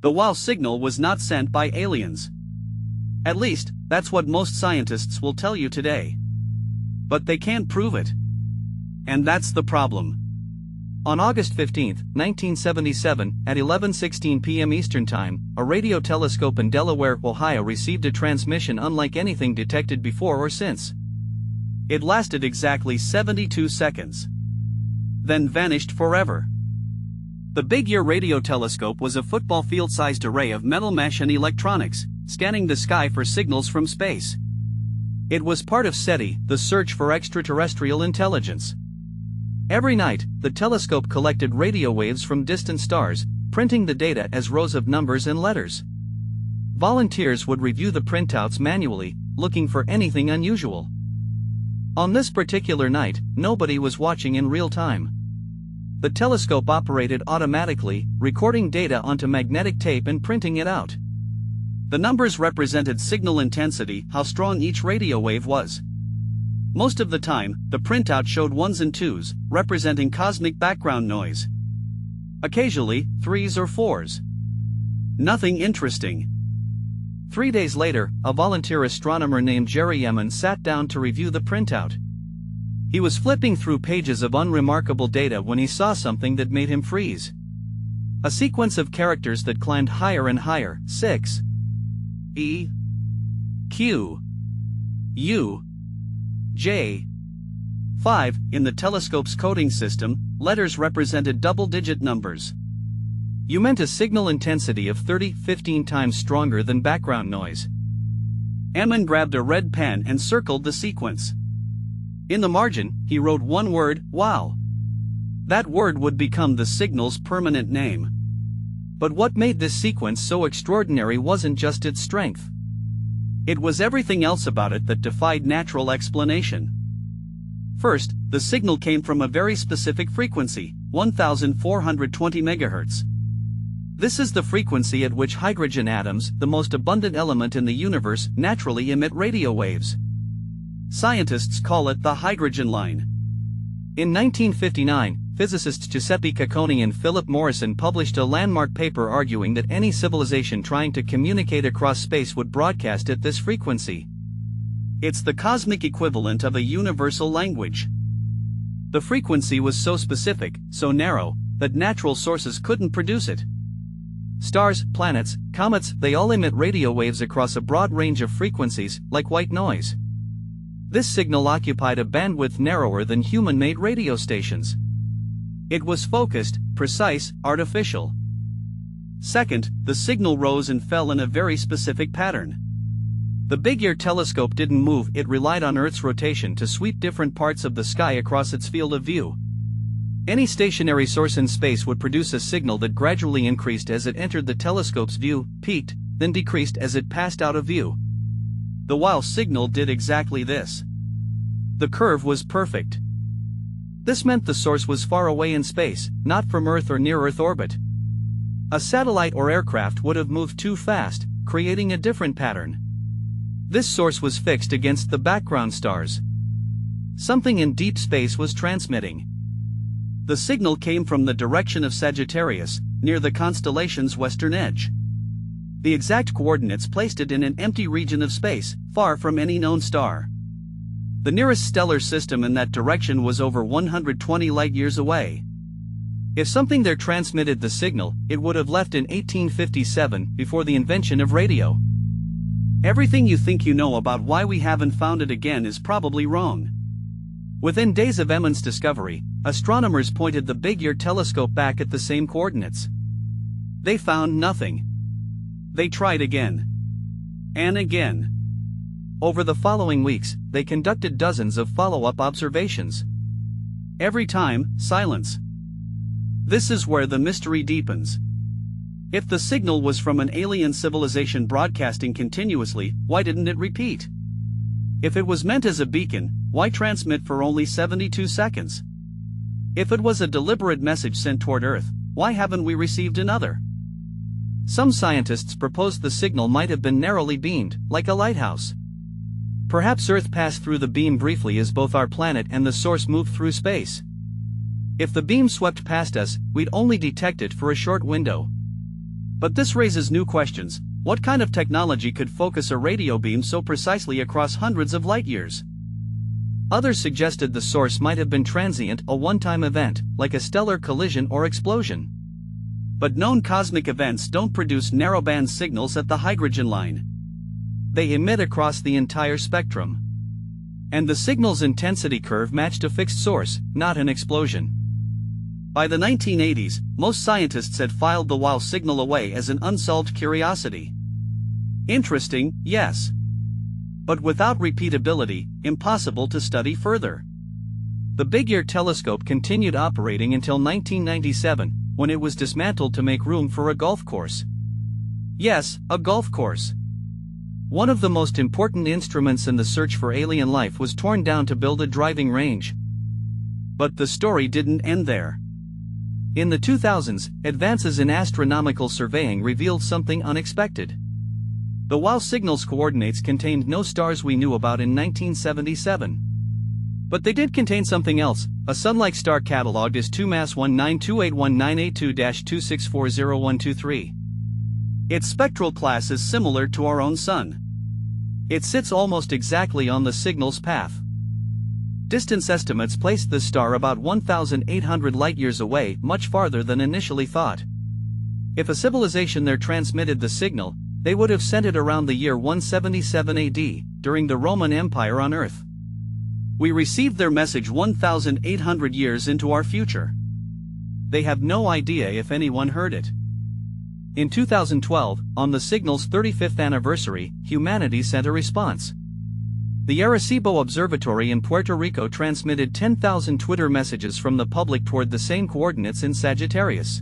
The WOW signal was not sent by aliens. At least, that's what most scientists will tell you today. But they can't prove it. And that's the problem. On August 15, 1977, at 11:16 p.m. Eastern Time, a radio telescope in Delaware, Ohio received a transmission unlike anything detected before or since. It lasted exactly 72 seconds. Then vanished forever. The Big Ear radio telescope was a football field-sized array of metal mesh and electronics, scanning the sky for signals from space. It was part of SETI, the search for extraterrestrial intelligence. Every night, the telescope collected radio waves from distant stars, printing the data as rows of numbers and letters. Volunteers would review the printouts manually, looking for anything unusual. On this particular night, nobody was watching in real time. The telescope operated automatically, recording data onto magnetic tape and printing it out. The numbers represented signal intensity, how strong each radio wave was. Most of the time, the printout showed ones and twos, representing cosmic background noise. Occasionally, threes or fours. Nothing interesting. 3 days later, a volunteer astronomer named Jerry Emmons sat down to review the printout. He was flipping through pages of unremarkable data when he saw something that made him freeze. A sequence of characters that climbed higher and higher, 6 E Q U J 5. In the telescope's coding system, letters represented double-digit numbers. You meant a signal intensity of 15 times stronger than background noise. Emmons grabbed a red pen and circled the sequence. In the margin, he wrote one word, WOW. That word would become the signal's permanent name. But what made this sequence so extraordinary wasn't just its strength. It was everything else about it that defied natural explanation. First, the signal came from a very specific frequency, 1420 MHz. This is the frequency at which hydrogen atoms, the most abundant element in the universe, naturally emit radio waves. Scientists call it the hydrogen line. In 1959, physicists Giuseppe Cacconi and Philip Morrison published a landmark paper arguing that any civilization trying to communicate across space would broadcast at this frequency. It's the cosmic equivalent of a universal language. The frequency was so specific, so narrow, that natural sources couldn't produce it. Stars, planets, comets, they all emit radio waves across a broad range of frequencies, like white noise. This signal occupied a bandwidth narrower than human-made radio stations. It was focused, precise, artificial. Second, the signal rose and fell in a very specific pattern. The Big Ear telescope didn't move, it relied on Earth's rotation to sweep different parts of the sky across its field of view. Any stationary source in space would produce a signal that gradually increased as it entered the telescope's view, peaked, then decreased as it passed out of view. The WOW signal did exactly this. The curve was perfect. This meant the source was far away in space, not from Earth or near Earth orbit. A satellite or aircraft would have moved too fast, creating a different pattern. This source was fixed against the background stars. Something in deep space was transmitting. The signal came from the direction of Sagittarius, near the constellation's western edge. The exact coordinates placed it in an empty region of space, far from any known star. The nearest stellar system in that direction was over 120 light-years away. If something there transmitted the signal, it would have left in 1857, before the invention of radio. Everything you think you know about why we haven't found it again is probably wrong. Within days of Emmons' discovery, astronomers pointed the Big Ear telescope back at the same coordinates. They found nothing. They tried again. And again. Over the following weeks, they conducted dozens of follow-up observations. Every time, silence. This is where the mystery deepens. If the signal was from an alien civilization broadcasting continuously, why didn't it repeat? If it was meant as a beacon, why transmit for only 72 seconds? If it was a deliberate message sent toward Earth, why haven't we received another? Some scientists proposed the signal might have been narrowly beamed, like a lighthouse. Perhaps Earth passed through the beam briefly as both our planet and the source moved through space. If the beam swept past us, we'd only detect it for a short window. But this raises new questions. What kind of technology could focus a radio beam so precisely across hundreds of light years? Others suggested the source might have been transient, a one-time event, like a stellar collision or explosion. But known cosmic events don't produce narrowband signals at the hydrogen line. They emit across the entire spectrum. And the signal's intensity curve matched a fixed source, not an explosion. By the 1980s, most scientists had filed the WOW signal away as an unsolved curiosity. Interesting, yes. But without repeatability, impossible to study further. The Big Ear telescope continued operating until 1997, when it was dismantled to make room for a golf course. Yes, a golf course. One of the most important instruments in the search for alien life was torn down to build a driving range. But the story didn't end there. In the 2000s, advances in astronomical surveying revealed something unexpected. The WOW signal's coordinates contained no stars we knew about in 1977. But they did contain something else, a sun-like star catalogued as 2-192819882640123. Its spectral class is similar to our own sun. It sits almost exactly on the signal's path. Distance estimates placed the star about 1,800 light-years away, much farther than initially thought. If a civilization there transmitted the signal, they would have sent it around the year 177 AD, during the Roman Empire on Earth. We received their message 1,800 years into our future. They have no idea if anyone heard it. In 2012, on the signal's 35th anniversary, humanity sent a response. The Arecibo Observatory in Puerto Rico transmitted 10,000 Twitter messages from the public toward the same coordinates in Sagittarius.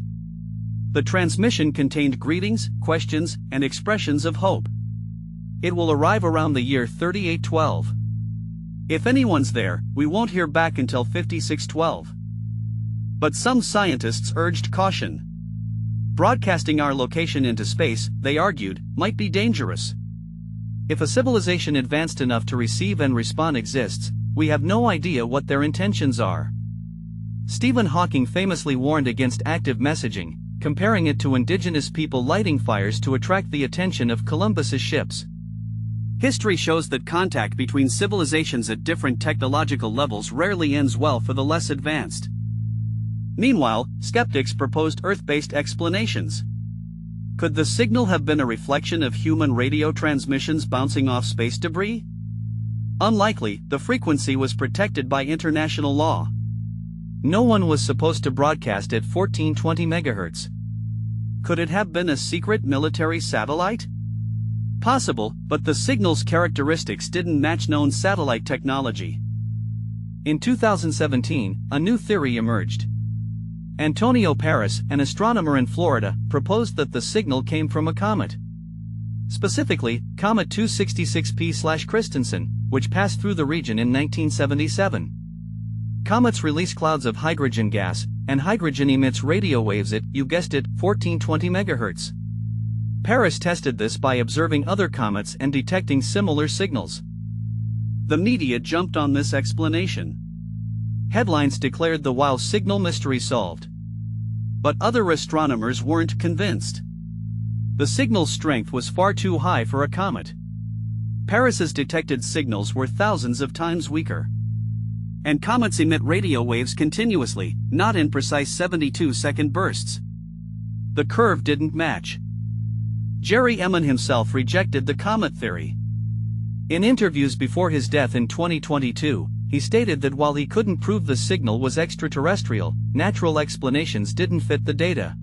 The transmission contained greetings, questions, and expressions of hope. It will arrive around the year 3812. If anyone's there, we won't hear back until 5612. But some scientists urged caution. Broadcasting our location into space, they argued, might be dangerous. If a civilization advanced enough to receive and respond exists, we have no idea what their intentions are. Stephen Hawking famously warned against active messaging, comparing it to indigenous people lighting fires to attract the attention of Columbus's ships. History shows that contact between civilizations at different technological levels rarely ends well for the less advanced. Meanwhile, skeptics proposed Earth-based explanations. Could the signal have been a reflection of human radio transmissions bouncing off space debris? Unlikely, the frequency was protected by international law. No one was supposed to broadcast at 1420 MHz. Could it have been a secret military satellite? Possible, but the signal's characteristics didn't match known satellite technology. In 2017, a new theory emerged. Antonio Paris, an astronomer in Florida, proposed that the signal came from a comet. Specifically, Comet 266P/Christensen, which passed through the region in 1977. Comets release clouds of hydrogen gas, and hydrogen emits radio waves at, you guessed it, 1420 MHz. Paris tested this by observing other comets and detecting similar signals. The media jumped on this explanation. Headlines declared the WOW signal mystery solved. But other astronomers weren't convinced. The signal's strength was far too high for a comet. Paris's detected signals were thousands of times weaker. And comets emit radio waves continuously, not in precise 72-second bursts. The curve didn't match. Jerry Emmon himself rejected the comet theory. In interviews before his death in 2022, he stated that while he couldn't prove the signal was extraterrestrial, natural explanations didn't fit the data.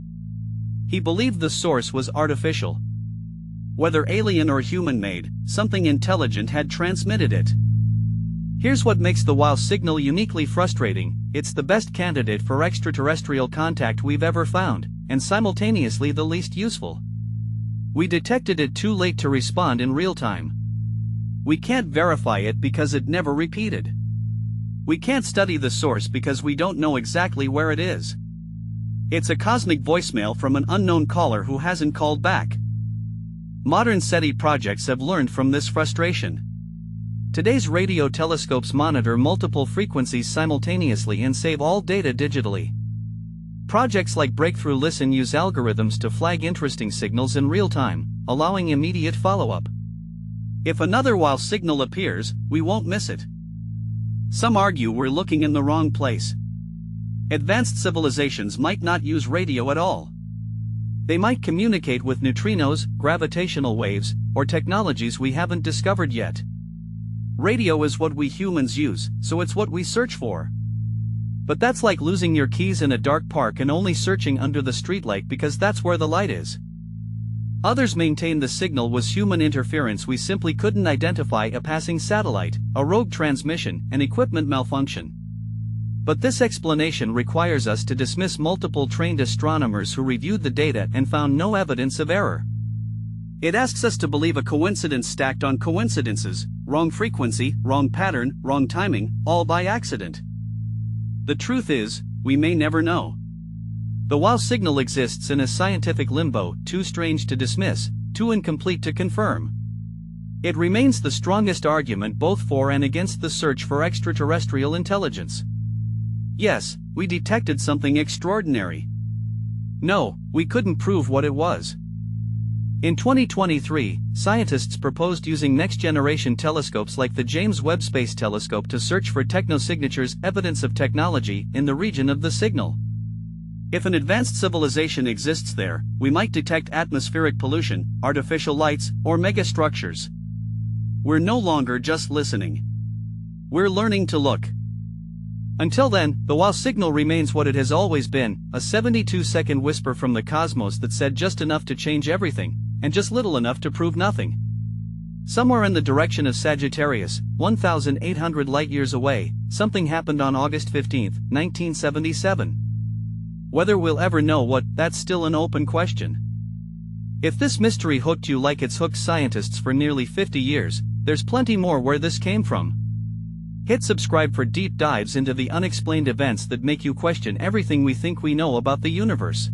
He believed the source was artificial. Whether alien or human-made, something intelligent had transmitted it. Here's what makes the WOW signal uniquely frustrating: it's the best candidate for extraterrestrial contact we've ever found, and simultaneously the least useful. We detected it too late to respond in real time. We can't verify it because it never repeated. We can't study the source because we don't know exactly where it is. It's a cosmic voicemail from an unknown caller who hasn't called back. Modern SETI projects have learned from this frustration. Today's radio telescopes monitor multiple frequencies simultaneously and save all data digitally. Projects like Breakthrough Listen use algorithms to flag interesting signals in real time, allowing immediate follow-up. If another WOW signal appears, we won't miss it. Some argue we're looking in the wrong place. Advanced civilizations might not use radio at all. They might communicate with neutrinos, gravitational waves, or technologies we haven't discovered yet. Radio is what we humans use, so it's what we search for. But that's like losing your keys in a dark park and only searching under the streetlight because that's where the light is. Others maintain the signal was human interference. We simply couldn't identify a passing satellite, a rogue transmission, an equipment malfunction. But this explanation requires us to dismiss multiple trained astronomers who reviewed the data and found no evidence of error. It asks us to believe a coincidence stacked on coincidences, wrong frequency, wrong pattern, wrong timing, all by accident. The truth is, we may never know. The WOW signal exists in a scientific limbo, too strange to dismiss, too incomplete to confirm. It remains the strongest argument both for and against the search for extraterrestrial intelligence. Yes, we detected something extraordinary. No, we couldn't prove what it was. In 2023, scientists proposed using next-generation telescopes like the James Webb Space Telescope to search for technosignatures, evidence of technology, in the region of the signal. If an advanced civilization exists there, we might detect atmospheric pollution, artificial lights, or megastructures. We're no longer just listening. We're learning to look. Until then, the WOW signal remains what it has always been, a 72-second whisper from the cosmos that said just enough to change everything, and just little enough to prove nothing. Somewhere in the direction of Sagittarius, 1,800 light-years away, something happened on August 15, 1977. Whether we'll ever know what, that's still an open question. If this mystery hooked you like it's hooked scientists for nearly 50 years, there's plenty more where this came from. Hit subscribe for deep dives into the unexplained events that make you question everything we think we know about the universe.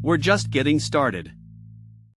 We're just getting started.